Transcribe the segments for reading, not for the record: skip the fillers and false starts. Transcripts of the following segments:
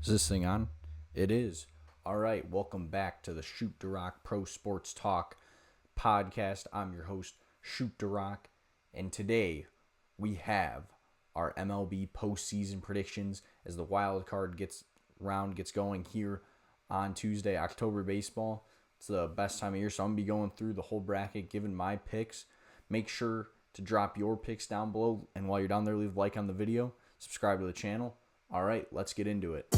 Is this thing on? It is. All right, welcome back to the Shoot to Rock Pro Sports Talk podcast. I'm your host, Shoot to Rock, and today we have our MLB Postseason Predictions as the wild card gets going here on Tuesday, October baseball. It's the best time of year, so I'm going to be going through the whole bracket, giving my picks. Make sure to drop your picks down below, and while you're down there, leave a like on the video, subscribe to the channel. All right, let's get into it.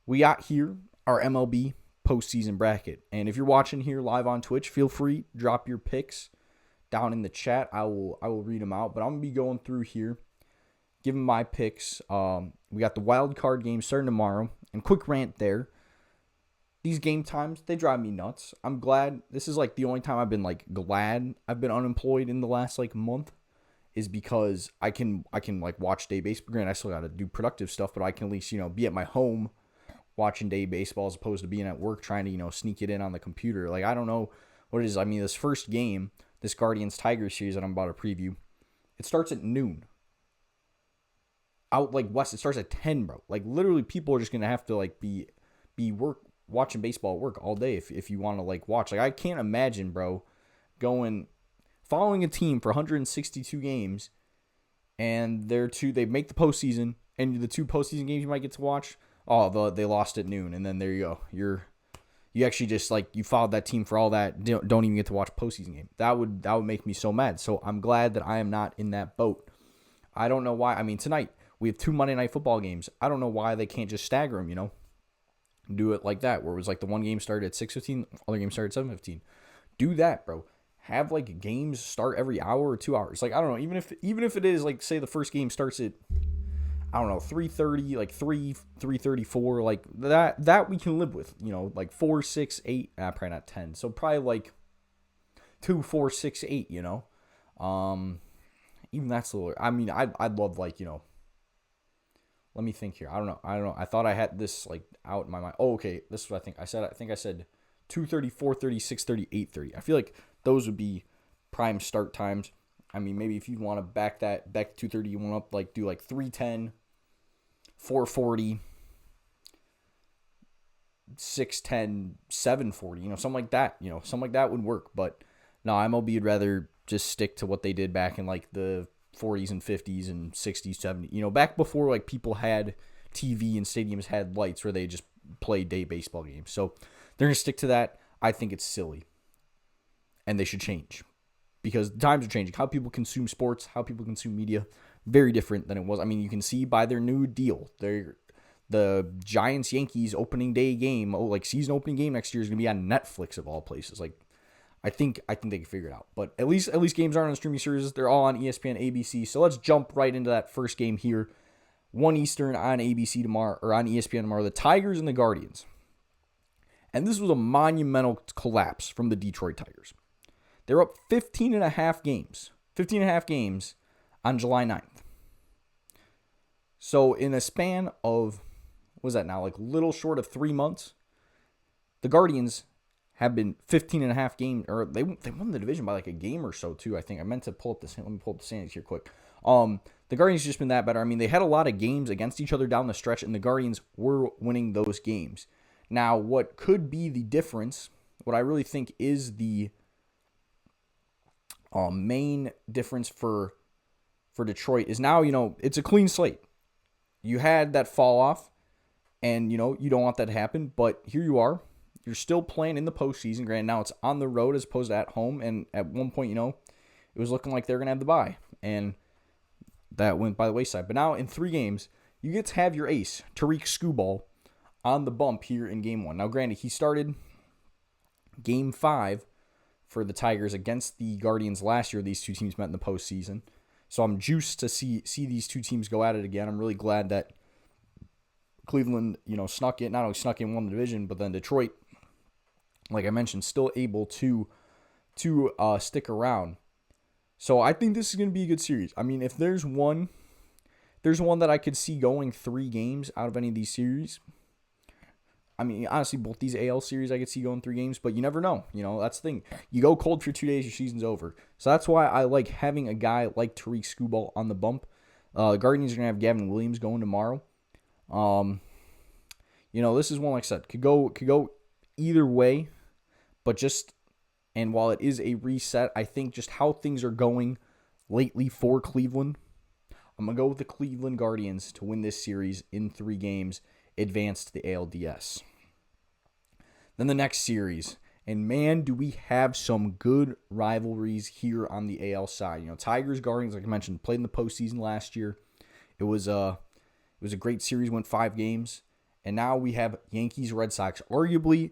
We got here our MLB postseason bracket. And if you're watching here live on Twitch, feel free, drop your picks down in the chat. I will read them out. But I'm going to be going through here, giving my picks. We got the wild card game starting tomorrow. And quick rant there. These game times, they drive me nuts. I'm glad. This is like the only time I've been like glad I've been unemployed in the last like month, is because I can like watch day baseball. Granted, I still got to do productive stuff, but I can at least, be at my home watching day baseball as opposed to being at work trying to, sneak it in on the computer. Like, I don't know what it is. I mean, this first game, this Guardians-Tigers series that I'm about to preview, it starts at noon. Out like west, it starts at 10, bro. Like, literally, people are just going to have to, like, be watching baseball at work all day if you want to, like, watch. Like, I can't imagine, bro, following a team for 162 games, and they make the postseason, and the two postseason games you might get to watch, they lost at noon, and then there you go. You actually just, like, you followed that team for all that, don't even get to watch a postseason game. That would make me so mad. So I'm glad that I am not in that boat. I don't know why. I mean, tonight we have 2 Monday Night Football games. I don't know why they can't just stagger them, do it like that, where it was like the one game started at 6:15, other game started at 7:15. Do that, bro. Have like games start every hour or 2 hours. Like, I don't know, even if it is like, say the first game starts at, I don't know, 3:30, like 3:34, like that we can live with, like 4, 6, 8, probably not 10. So probably like 2, 4, 6, 8, even that's a little, I mean, I'd love, like, let me think here. I don't know. I thought I had this like out in my mind. Oh, okay. This is what I think I said. I think I said 2:30, 4:30, 6:30, 8:30. I feel like those would be prime start times. I mean, maybe if you want to back to 2:30, you want to like do like 3:10, 4:40, 6:10, 7:40, something like that. Something like that would work. But no, MLB would rather just stick to what they did back in like the 40s and 50s and 60s, 70s. Back before like people had TV and stadiums had lights where they just played day baseball games. So they're going to stick to that. I think it's silly. And they should change. Because times are changing. How people consume sports, how people consume media, very different than it was. I mean, you can see by their new deal. The Giants-Yankees opening day game, like season opening game next year is going to be on Netflix of all places. Like, I think they can figure it out. But at least games aren't on streaming services. They're all on ESPN, ABC. So let's jump right into that first game here. 1 Eastern on ABC tomorrow, or on ESPN tomorrow. The Tigers and the Guardians. And this was a monumental collapse from the Detroit Tigers. They're up 15 and a half games on July 9th. So in a span of, what is that now, like little short of 3 months, the Guardians have been 15 and a half games, or they won the division by like a game or so too, I think. I meant to pull up let me pull up the standings here quick. The Guardians just been that better. I mean, they had a lot of games against each other down the stretch, and the Guardians were winning those games. Now, what could be the difference, what I really think is the main difference for Detroit is now, it's a clean slate. You had that fall off, and, you don't want that to happen, but here you are. You're still playing in the postseason. Granted, now it's on the road as opposed to at home, and at one point, it was looking like they're going to have the bye, and that went by the wayside. But now in 3 games, you get to have your ace, Tariq Skubal, on the bump here in Game 1. Now, granted, he started Game 5 for the Tigers against the Guardians last year. These two teams met in the postseason. So I'm juiced to see these two teams go at it again. I'm really glad that Cleveland, not only snuck in, won the division, but then Detroit, like I mentioned, still able to stick around. So I think this is going to be a good series. I mean, if there's one that I could see going 3 games out of any of these series, I mean, honestly, both these AL series I could see going 3 games, but you never know. That's the thing. You go cold for 2 days, your season's over. So that's why I like having a guy like Tariq Skubal on the bump. The Guardians are going to have Gavin Williams going tomorrow. This is one, like I said, could go either way, but and while it is a reset, I think just how things are going lately for Cleveland, I'm going to go with the Cleveland Guardians to win this series in 3 games, advance to the ALDS. Then the next series, and man, do we have some good rivalries here on the AL side. Tigers, Guardians, like I mentioned, played in the postseason last year. It was a great series, went 5 games. And now we have Yankees, Red Sox, arguably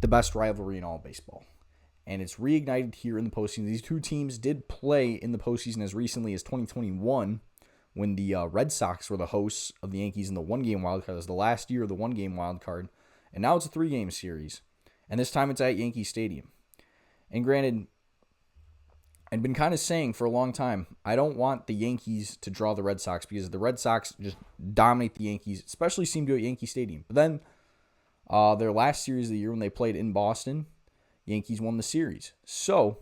the best rivalry in all baseball. And it's reignited here in the postseason. These 2 teams did play in the postseason as recently as 2021 when the Red Sox were the hosts of the Yankees in the 1-game wild card. It was the last year of the 1-game wild card. And now it's a 3-game series. And this time it's at Yankee Stadium. And granted, I've been kind of saying for a long time, I don't want the Yankees to draw the Red Sox because the Red Sox just dominate the Yankees, especially seem to at Yankee Stadium. But then their last series of the year when they played in Boston, Yankees won the series. So,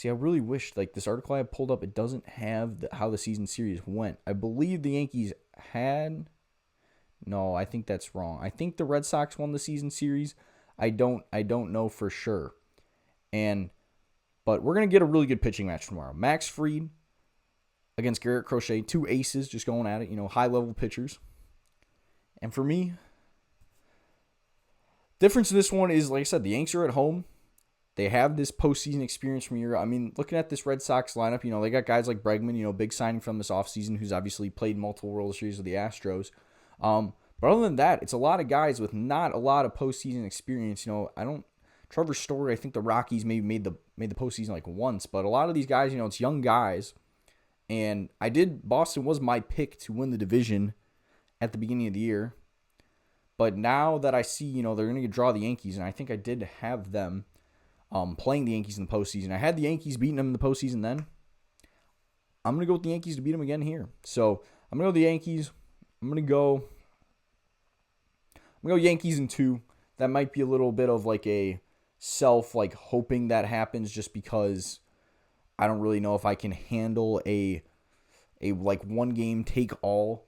I really wish, this article I have pulled up, it doesn't have how the season series went. I believe the Yankees had... No, I think that's wrong. I think the Red Sox won the season series. I don't know for sure. But we're going to get a really good pitching match tomorrow. Max Fried against Garrett Crochet. 2 aces just going at it, high-level pitchers. And for me, difference in this one is, like I said, the Yanks are at home. They have this postseason experience from year. I mean, looking at this Red Sox lineup, they got guys like Bregman, big signing from this offseason, who's obviously played multiple World Series with the Astros. But other than that, it's a lot of guys with not a lot of postseason experience. Trevor Story, I think the Rockies maybe made the postseason once, but a lot of these guys, it's young guys. And Boston was my pick to win the division at the beginning of the year. But now that I see, they're going to draw the Yankees, and I think I did have them playing the Yankees in the postseason. I had the Yankees beating them in the postseason then. I'm going to go with the Yankees to beat them again here. So I'm going to go with the Yankees. I'm going to go Yankees in 2. That might be a little bit of a hoping that happens just because I don't really know if I can handle a 1-game take all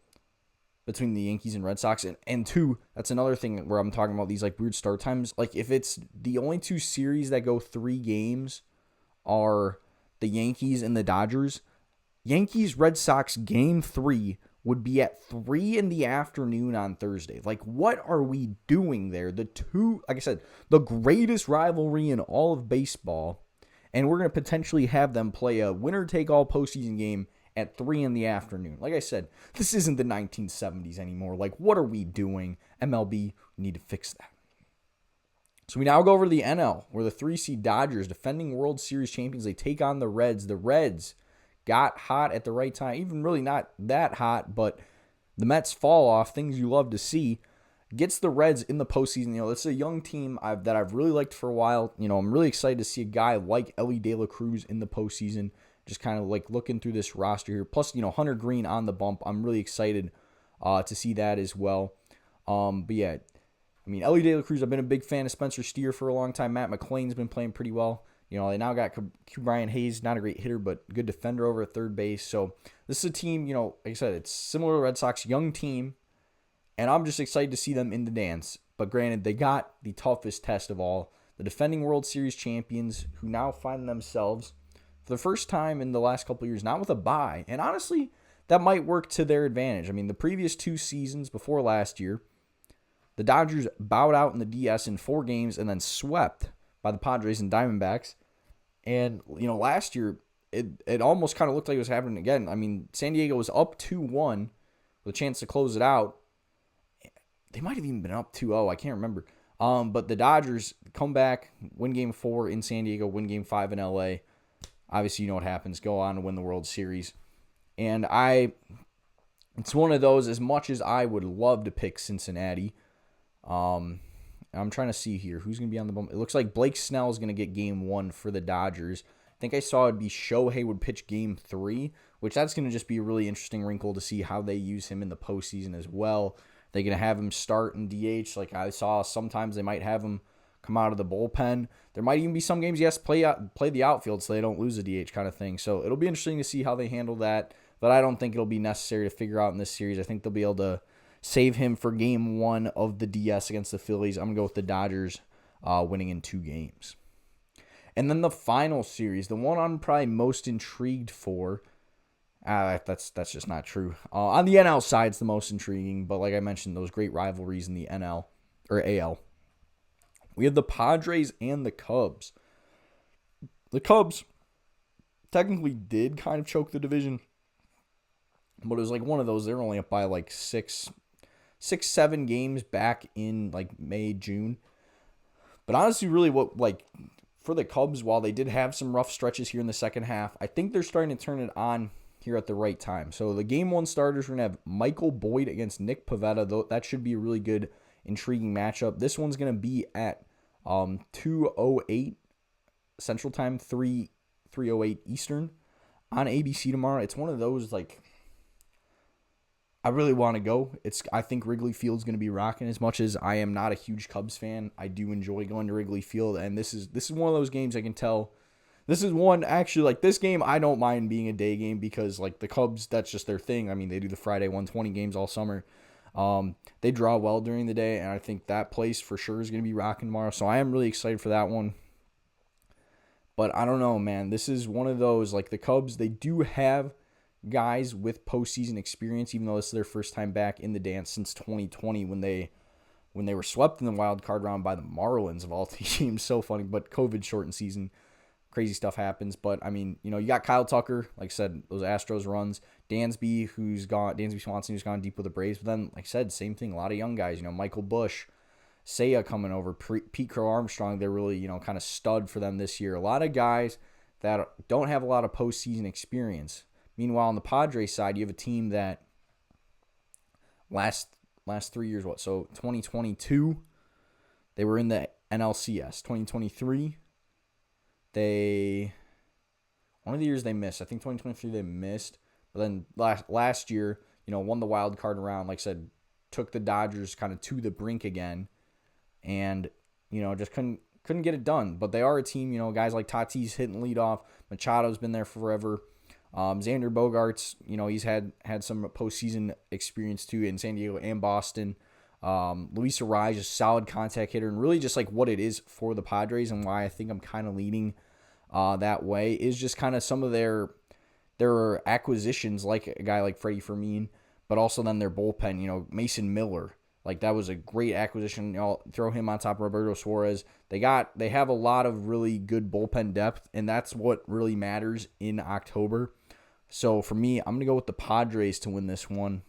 between the Yankees and Red Sox. And 2, that's another thing where I'm talking about these weird start times. If it's the only 2 series that go 3 games are the Yankees and the Dodgers, Yankees Red Sox game 3 would be at 3 in the afternoon on Thursday. What are we doing there? The 2, like I said, the greatest rivalry in all of baseball, and we're going to potentially have them play a winner-take-all postseason game at 3 in the afternoon. Like I said, this isn't the 1970s anymore. What are we doing? MLB, we need to fix that. So we now go over to the NL, where the 3-seed Dodgers, defending World Series champions, they take on the Reds. The Reds got hot at the right time, even really not that hot, but the Mets fall off, things you love to see, gets the Reds in the postseason. It's a young team that I've really liked for a while. I'm really excited to see a guy like Elly De La Cruz in the postseason, just kind of looking through this roster here. Plus, Hunter Green on the bump. I'm really excited to see that as well. But yeah, I mean, Elly De La Cruz, I've been a big fan of Spencer Steer for a long time. Matt McClain's been playing pretty well. They now got Q Brian Hayes, not a great hitter, but good defender over at third base. So this is a team, like I said, it's similar to the Red Sox, young team, and I'm just excited to see them in the dance. But granted, they got the toughest test of all, the defending World Series champions, who now find themselves, for the first time in the last couple of years, not with a bye. And honestly, that might work to their advantage. I mean, the previous 2 seasons before last year, the Dodgers bowed out in the DS in 4 games and then swept by the Padres and Diamondbacks. And, last year, it almost kind of looked like it was happening again. I mean, San Diego was up 2-1 with a chance to close it out. They might have even been up 2-0. I can't remember. But the Dodgers come back, win Game 4 in San Diego, win Game 5 in LA. Obviously, you know what happens. Go on to win the World Series. And it's one of those, as much as I would love to pick Cincinnati, I'm trying to see here who's going to be on the bump. It looks like Blake Snell is going to get Game 1 for the Dodgers. I think I saw it'd be Shohei would pitch Game 3, which that's going to just be a really interesting wrinkle to see how they use him in the postseason as well. They're going to have him start in DH. Like I saw sometimes they might have him come out of the bullpen. There might even be some games he has to play the outfield so they don't lose a DH kind of thing. So it'll be interesting to see how they handle that. But I don't think it'll be necessary to figure out in this series. I think they'll be able to save him for game 1 of the DS against the Phillies. I'm going to go with the Dodgers winning in 2 games. And then the final series, the one I'm probably most intrigued for, that's just not true. On the NL side, it's the most intriguing, but like I mentioned, those great rivalries in the NL or AL. We have the Padres and the Cubs. The Cubs technically did kind of choke the division, but it was like one of those. They're only up by like 7 games back in like May, June. But honestly, really, for the Cubs, while they did have some rough stretches here in the second half, I think they're starting to turn it on here at the right time. So the game 1 starters, we're going to have Michael Boyd against Nick Pivetta. Though that should be a really good, intriguing matchup. This one's going to be at 2:08 Central Time, 3:08 Eastern on ABC tomorrow. It's one of those, like, I really want to go. I think Wrigley Field's going to be rocking. As much as I am not a huge Cubs fan, I do enjoy going to Wrigley Field, and this is one of those games I can tell. This is one, actually, like, this game, I don't mind being a day game because, like, the Cubs, that's just their thing. I mean, they do the Friday 120 games all summer. They draw well during the day, and I think that place for sure is going to be rocking tomorrow, so I am really excited for that one. But I don't know, man. This is one of those, like, the Cubs, they do have guys with postseason experience, even though this is their first time back in the dance since 2020 when they were swept in the wild card round by the Marlins of all teams. So funny, but COVID shortened season, crazy stuff happens. But I mean, you got Kyle Tucker, like I said, those Astros runs, Dansby Swanson, who's gone deep with the Braves. But then, like I said, same thing, a lot of young guys, Michael Busch, Seiya coming over, Pete Crow Armstrong, they're really, kind of stud for them this year. A lot of guys that don't have a lot of postseason experience. Meanwhile, on the Padres side, you have a team that last 3 years, so 2022, they were in the NLCS. 2023, one of the years they missed. I think 2023 they missed. But then last year, won the wild card round. Like I said, took the Dodgers kind of to the brink again. And, just couldn't get it done. But they are a team, guys like Tatis hitting leadoff. Machado's been there forever. Xander Bogaerts, he's had some postseason experience too in San Diego and Boston. Luis Arraez, a solid contact hitter, and really just like what it is for the Padres and why I think I'm kind of leaning that way is just kind of some of their acquisitions, like a guy like Freddie Fermin, but also then their bullpen. Mason Miller, like that was a great acquisition. Throw him on top of Roberto Suarez. They have a lot of really good bullpen depth, and that's what really matters in October. So for me, I'm going to go with the Padres to win this one.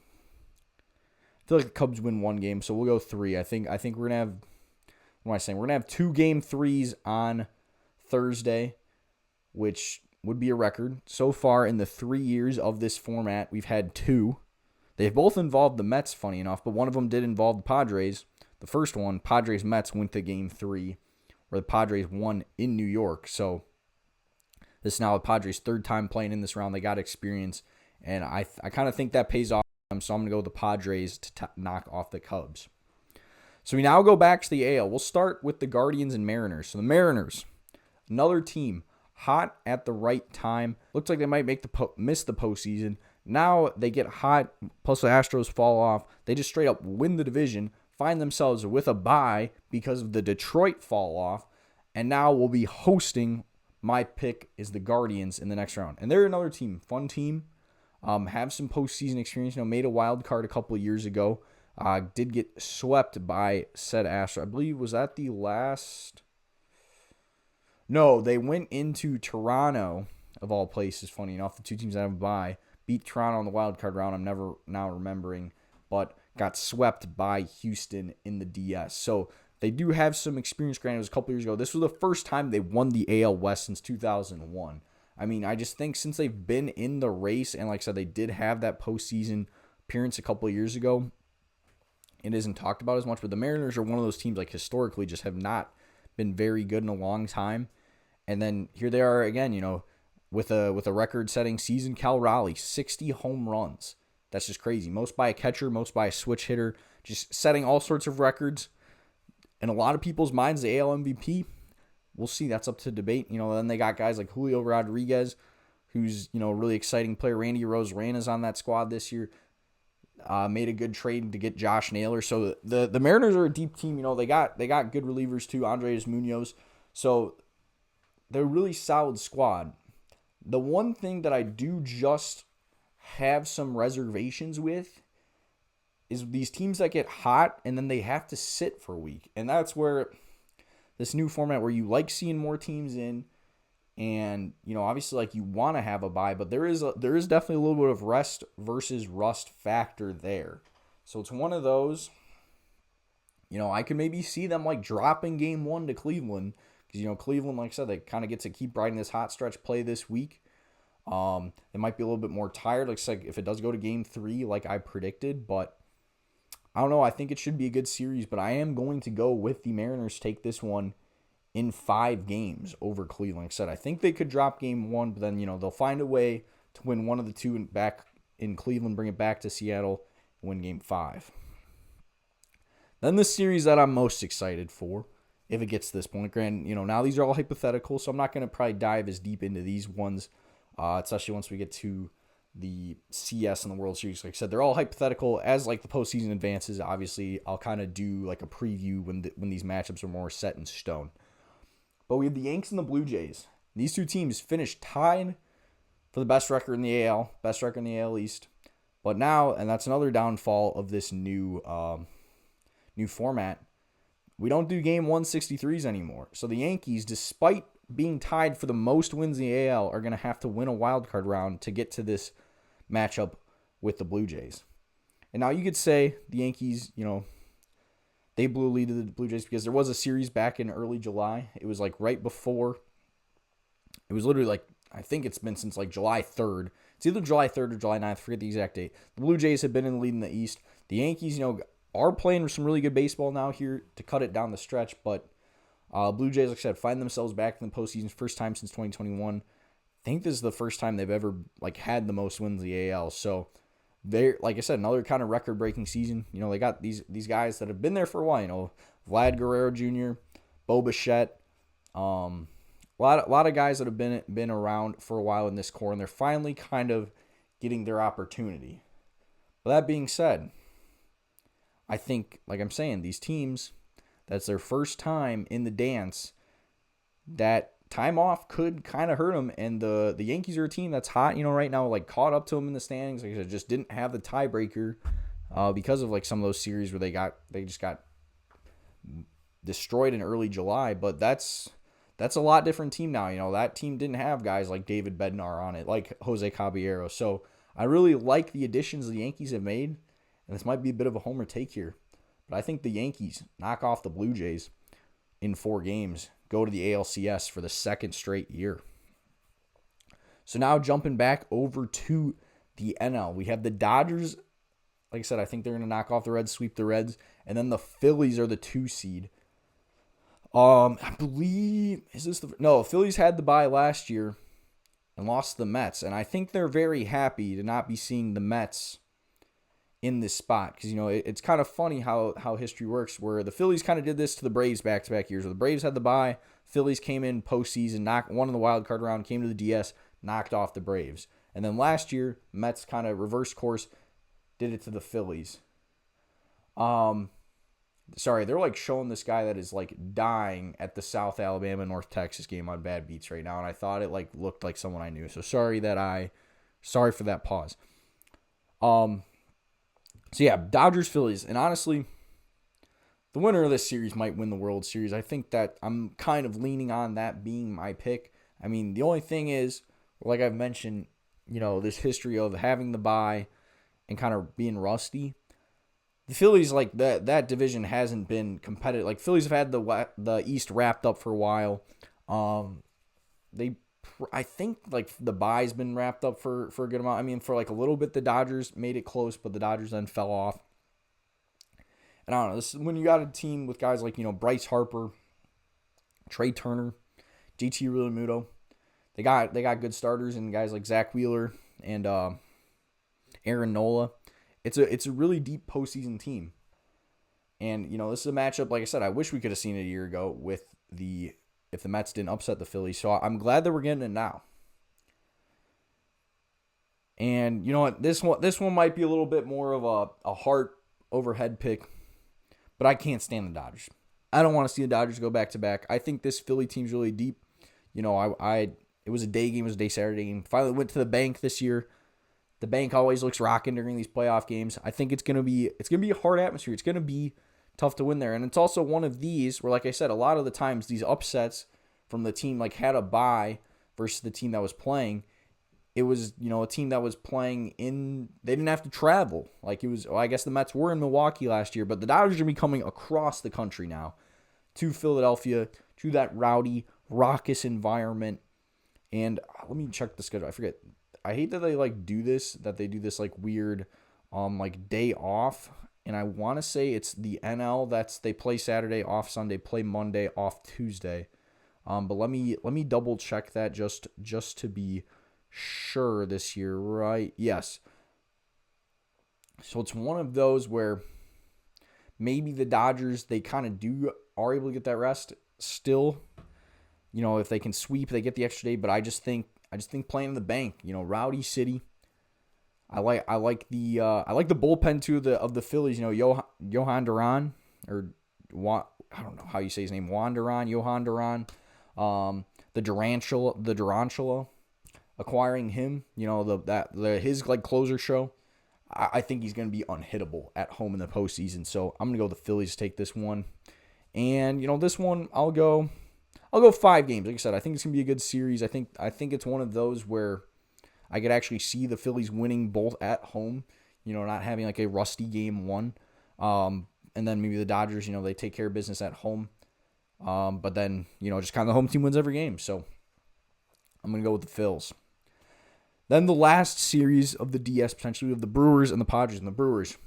I feel like the Cubs win 1 game, so we'll go 3. I think we're going to have, what am I saying? We're going to have 2 game 3s on Thursday, which would be a record. So far in the 3 years of this format, we've had 2. They've both involved the Mets, funny enough, but one of them did involve the Padres. The first one, Padres-Mets, went to game 3, where the Padres won in New York. So this is now the Padres' 3rd time playing in this round. They got experience, and I kind of think that pays off. So I'm going to go with the Padres to knock off the Cubs. So we now go back to the AL. We'll start with the Guardians and Mariners. So the Mariners, another team, hot at the right time. Looks like they might miss the postseason. Now they get hot, plus the Astros fall off. They just straight up win the division, find themselves with a bye because of the Detroit fall off, and now we'll be hosting. My pick is the Guardians in the next round. And they're another team, fun team, have some postseason experience. Made a wild card a couple of years ago. Did get swept by said Astros. I believe, was that the last? No, they went into Toronto, of all places, funny enough. The 2 teams that have a bye. Beat Toronto in the wild card round. I'm never now remembering. But got swept by Houston in the DS. So they do have some experience. Granted, it was a couple years ago. This was the first time they won the AL West since 2001. I mean, I just think since they've been in the race, and like I said, they did have that postseason appearance a couple of years ago, it isn't talked about as much. But the Mariners are one of those teams, like historically, just have not been very good in a long time. And then here they are again, with a record-setting season. Cal Raleigh, 60 home runs. That's just crazy. Most by a catcher, most by a switch hitter. just setting all sorts of records. In a lot of people's minds, the AL MVP, we'll see. That's up to debate. Then they got guys like Julio Rodriguez, who's, a really exciting player. Randy Rosarana's on that squad this year. Made a good trade to get Josh Naylor. So the Mariners are a deep team. They got good relievers too, Andres Munoz. So they're a really solid squad. The one thing that I do just have some reservations with is these teams that get hot and then they have to sit for a week. And that's where this new format where you like seeing more teams in, and obviously like you want to have a bye, but there is definitely a little bit of rest versus rust factor there. So it's one of those, I can maybe see them like dropping game 1 to Cleveland, because Cleveland, like I said, they kind of get to keep riding this hot stretch play this week. They might be a little bit more tired, like if it does go to game 3 like I predicted, but I don't know. I think it should be a good series, but I am going to go with the Mariners take this one in 5 games over Cleveland. Like I said, I think they could drop game 1, but then, they'll find a way to win one of the two back in Cleveland, bring it back to Seattle, and win game 5. Then the series that I'm most excited for, if it gets to this point, granted, now these are all hypothetical, so I'm not going to probably dive as deep into these ones, especially once we get to the CS and the World Series. Like I said, they're all hypothetical. As like the postseason advances, obviously, I'll kind of do like a preview when these matchups are more set in stone. But we have the Yanks and the Blue Jays. These two teams finished tied for the best record in the AL, best record in the AL East. But now, and that's another downfall of this new format, we don't do game 163s anymore. So the Yankees, despite being tied for the most wins in the AL, are going to have to win a wild card round to get to this matchup with the Blue Jays. And now you could say the Yankees, they blew a lead to the Blue Jays because there was a series back in early July. It was like right before. It was literally like, I think it's been since like July 3rd. It's either July 3rd or July 9th. I forget the exact date. The Blue Jays have been in the lead in the East. The Yankees, are playing some really good baseball now here to cut it down the stretch. But Blue Jays, like I said, find themselves back in the postseason, first time since 2021. I think this is the first time they've ever like had the most wins in the AL. So they're, like I said, another kind of record-breaking season. They got these guys that have been there for a while. Vlad Guerrero Jr., Bo Bichette, a lot of guys that have been around for a while in this core, and they're finally kind of getting their opportunity. But that being said, I think, like I'm saying, these teams, that's their first time in the dance, that time off could kind of hurt them. And the Yankees are a team that's hot, right now, like caught up to them in the standings. Like I said, just didn't have the tiebreaker because of like some of those series where they just got destroyed in early July. But that's a lot different team now. That team didn't have guys like David Bednar on it, like Jose Caballero. So I really like the additions the Yankees have made. And this might be a bit of a homer take here, but I think the Yankees knock off the Blue Jays in 4 games, go to the ALCS for the second straight year. So now jumping back over to the NL, we have the Dodgers. Like I said, I think they're going to knock off the Reds, sweep the Reds, and then the Phillies are the 2 seed. I believe, Phillies had the bye last year and lost to the Mets, and I think they're very happy to not be seeing the Mets in this spot, because it's kind of funny how history works, where the Phillies kind of did this to the Braves back-to-back years, where the Braves had the bye, Phillies came in postseason, won in the wild card round, came to the DS, knocked off the Braves, and then last year Mets kind of reversed course, did it to the Phillies. Sorry, they're like showing this guy that is like dying at the South Alabama North Texas game on Bad Beats right now, and I thought it like looked like someone I knew, so sorry for that pause. So yeah, Dodgers, Phillies, and honestly, the winner of this series might win the World Series. I think that I'm kind of leaning on that being my pick. I mean, the only thing is, like I've mentioned, this history of having the bye and kind of being rusty. The Phillies, like that division hasn't been competitive. Like Phillies have had the East wrapped up for a while. I think like the bye's been wrapped up for a good amount. I mean, for like a little bit, the Dodgers made it close, but the Dodgers then fell off. And I don't know, this is when you got a team with guys like, Bryce Harper, Trey Turner, JT Realmuto. They got good starters and guys like Zach Wheeler and Aaron Nola. It's a really deep postseason team. And, this is a matchup, like I said, I wish we could have seen it a year ago if the Mets didn't upset the Phillies. So I'm glad that we're getting it now. And you know what? This one might be a little bit more of a heart overhead pick, but I can't stand the Dodgers. I don't want to see the Dodgers go back to back. I think this Philly team's really deep. It was a day game, it was a day Saturday game. Finally went to the bank this year. The bank always looks rocking during these playoff games. I think it's gonna be a hard atmosphere. It's gonna be tough to win there, and it's also one of these where, like I said, a lot of the times these upsets from the team like had a bye versus the team that was playing. It was a team that was playing in. They didn't have to travel. Like it was. Well, I guess the Mets were in Milwaukee last year, but the Dodgers are coming across the country now to Philadelphia, to that rowdy, raucous environment. And let me check the schedule. I forget. I hate that they do this like weird day off. And I want to say it's the NL they play Saturday, off Sunday, play Monday, off Tuesday. But let me double check that just to be sure this year, right? Yes. So it's one of those where maybe the Dodgers, they kind of are able to get that rest still. If they can sweep, they get the extra day. But I just think playing in the bank, Rowdy City. I like the bullpen too of the Phillies. Johan Duran, or I don't know how you say his name. Johan Duran. The Durantula. Acquiring him, his closer show. I think he's going to be unhittable at home in the postseason. So I'm going to go with the Phillies to take this one. And this one I'll go 5 games. Like I said, I think it's going to be a good series. I think it's one of those where I could actually see the Phillies winning both at home, not having like a rusty game 1. And then maybe the Dodgers, they take care of business at home. But then, just kind of the home team wins every game. So I'm going to go with the Phils. Then the last series of the DS, potentially, of the Brewers and the Padres. And the Brewers,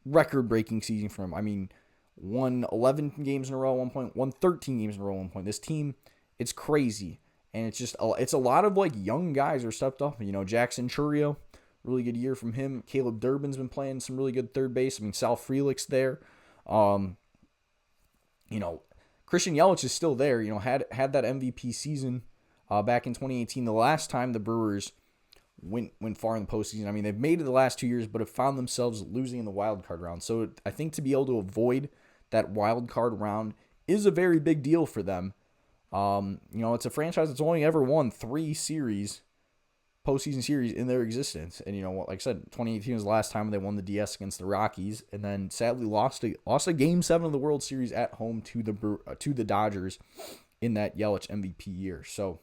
record-breaking season for them. I mean, won 11 games in a row at one point, won 13 games in a row at one point. This team, it's crazy. And it's a lot of young guys are stepped up. Jackson Chourio, really good year from him. Caleb Durbin's been playing some really good third base. I mean, Sal Frelick's there. Christian Yelich is still there. Had that MVP season back in 2018. The last time the Brewers went far in the postseason. I mean, they've made it the last 2 years, but have found themselves losing in the wild card round. So I think to be able to avoid that wild card round is a very big deal for them. It's a franchise that's only ever won 3 postseason series in their existence. And like I said, 2018 was the last time they won the DS against the Rockies, and then sadly lost a Game 7 of the World Series at home to the Dodgers in that Yelich MVP year. So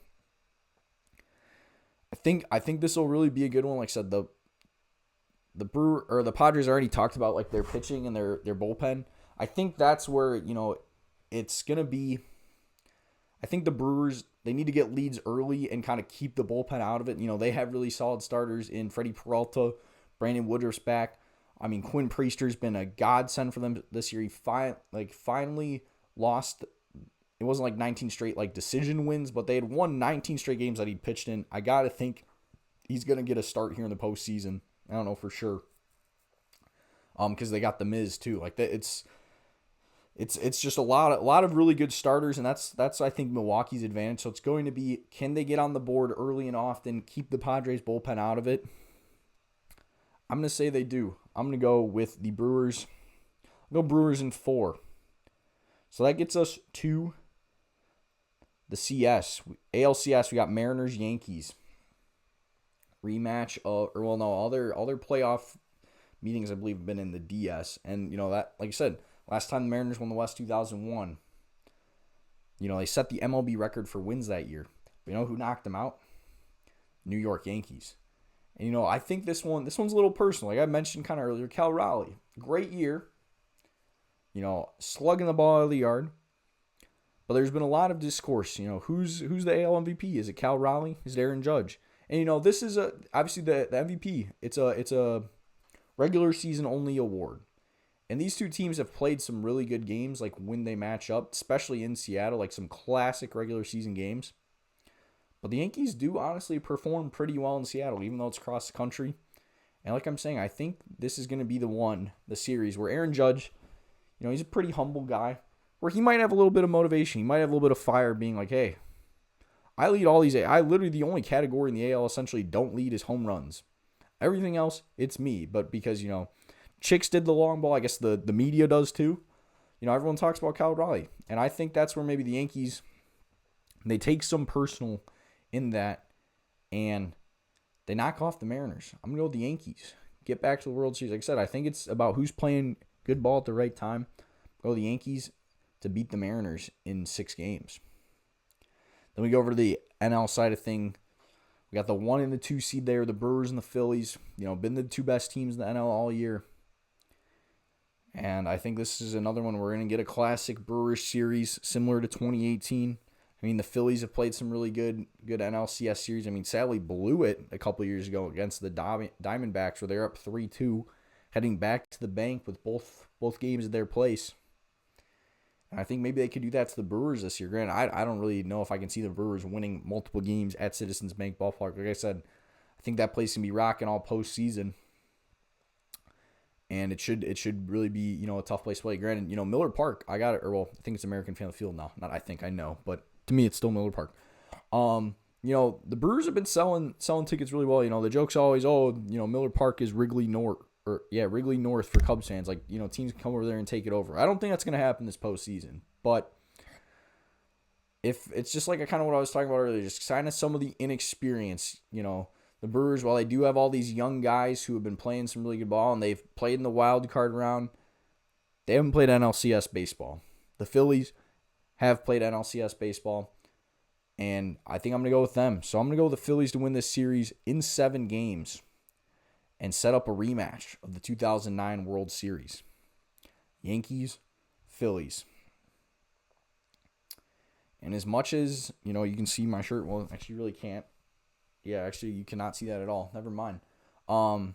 I think this will really be a good one. Like I said, the Padres already talked about their pitching and their bullpen. I think that's where it's gonna be. I think the Brewers, they need to get leads early and kind of keep the bullpen out of it. They have really solid starters in Freddie Peralta, Brandon Woodruff's back. I mean, Quinn Priester's been a godsend for them this year. He finally lost. It wasn't 19 straight decision wins, but they had won 19 straight games that he pitched in. I got to think he's going to get a start here in the postseason. I don't know for sure. Because they got the Miz too. It's just a lot of really good starters, and that's I think Milwaukee's advantage. So it's going to be, can they get on the board early and often, keep the Padres bullpen out of it? I'm going to say they do. I'm going to go with the Brewers. I'll go Brewers in 4. So that gets us to the CS. ALCS, we got Mariners, Yankees. Rematch of, all their playoff meetings, I believe, have been in the DS. And, that, like I said, last time the Mariners won the West, 2001. They set the MLB record for wins that year. But who knocked them out? New York Yankees. And, I think this one's a little personal. Like I mentioned kind of earlier, Cal Raleigh. Great year. Slugging the ball out of the yard. But there's been a lot of discourse. Who's the AL MVP? Is it Cal Raleigh? Is it Aaron Judge? And, this is obviously the MVP. It's a regular season only award. And these two teams have played some really good games, when they match up, especially in Seattle, some classic regular season games. But the Yankees do honestly perform pretty well in Seattle, even though it's across the country. And like I'm saying, I think this is going to be the series where Aaron Judge, He's a pretty humble guy where he might have a little bit of motivation. He might have a little bit of fire being like, hey, I lead all these. I literally, the only category in the AL essentially don't lead is home runs. Everything else, it's me. But because, Chicks did the long ball, I guess the media does too. Everyone talks about Kyle Raleigh. And I think that's where maybe the Yankees, they take some personal in that and they knock off the Mariners. I'm going to go with the Yankees. Get back to the World Series. Like I said, I think it's about who's playing good ball at the right time. Go the Yankees to beat the Mariners in 6 games. Then we go over to the NL side of thing. We got the 1 and the 2 seed there, the Brewers and the Phillies. Been the 2 best teams in the NL all year. And I think this is another one we're going to get a classic Brewers series similar to 2018. The Phillies have played some really good NLCS series. Sadly blew it a couple years ago against the Diamondbacks where they're up 3-2, heading back to the bank with both games at their place. And I think maybe they could do that to the Brewers this year. Granted, I don't really know if I can see the Brewers winning multiple games at Citizens Bank Ballpark. Like I said, I think that place can be rocking all postseason. And it should really be, a tough place to play. Granted, Miller Park, I think it's American Family Field now. Not I think, I know. But to me, it's still Miller Park. The Brewers have been selling tickets really well. The joke's always, Miller Park is Wrigley North. Wrigley North for Cubs fans. Teams can come over there and take it over. I don't think that's going to happen this postseason. But if it's just like kind of what I was talking about earlier, just kind of some of the inexperience, the Brewers, while they do have all these young guys who have been playing some really good ball and they've played in the wild card round, they haven't played NLCS baseball. The Phillies have played NLCS baseball, and I think I'm going to go with them. So I'm going to go with the Phillies to win this series in 7 games and set up a rematch of the 2009 World Series. Yankees, Phillies. And as much as, you can see my shirt, well, actually you really can't. Yeah, actually you cannot see that at all. Never mind. As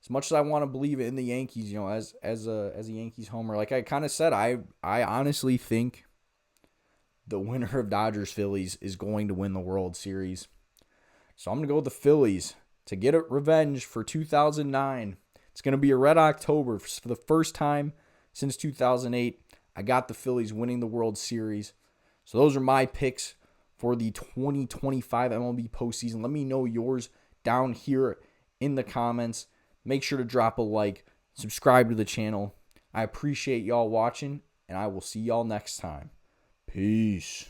much as I want to believe in the Yankees, as a Yankees homer, like I kind of said, I honestly think the winner of Dodgers Phillies is going to win the World Series. So I'm going to go with the Phillies to get a revenge for 2009. It's going to be a red October for the first time since 2008. I got the Phillies winning the World Series. So those are my picks for the 2025 MLB postseason. Let me know yours down here in the comments. Make sure to drop a like, subscribe to the channel. I appreciate y'all watching, and I will see y'all next time. Peace.